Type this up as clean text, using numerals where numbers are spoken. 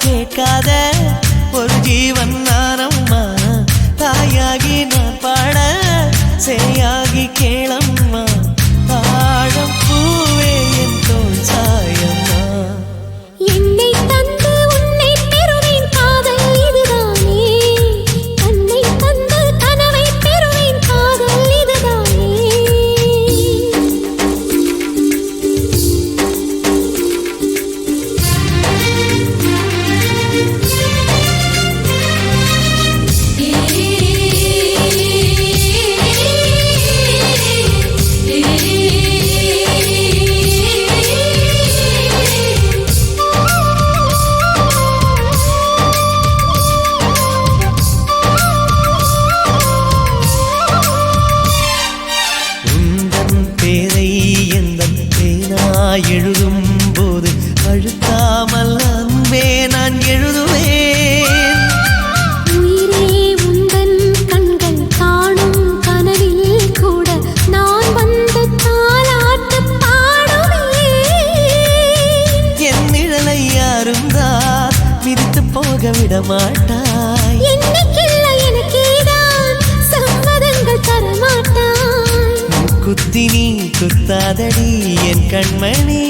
கேட்காத ஒரு ஜீவன் நானம்மா தாயாகி நான் பாட சேயாகி கேளம்மா தாழம் பூவே என் தோள் சாயம்மா என்னை தந்து உன்னை பெறுவேன் காதல் இதுதானே தன்னை தந்து கனவை பெறுவேன் காதல் இதுதானே எழுதும் போது அழுத்தாமல் அன்பே நான் எழுதுவேன் உயிரே உந்தன் கண்கள் காணும் கனவில் கூட நான் வந்து தாலாட்டு பாடுவேன் என் நிழலை யாரும் தான் மிதித்து போக விட மாட்டாய் என்னைக்கில்ல எனக்கேதான் சம்மதங்கள் தரமாட்டாய் குத்தி நீ குத்தாதடி என் கண்மணி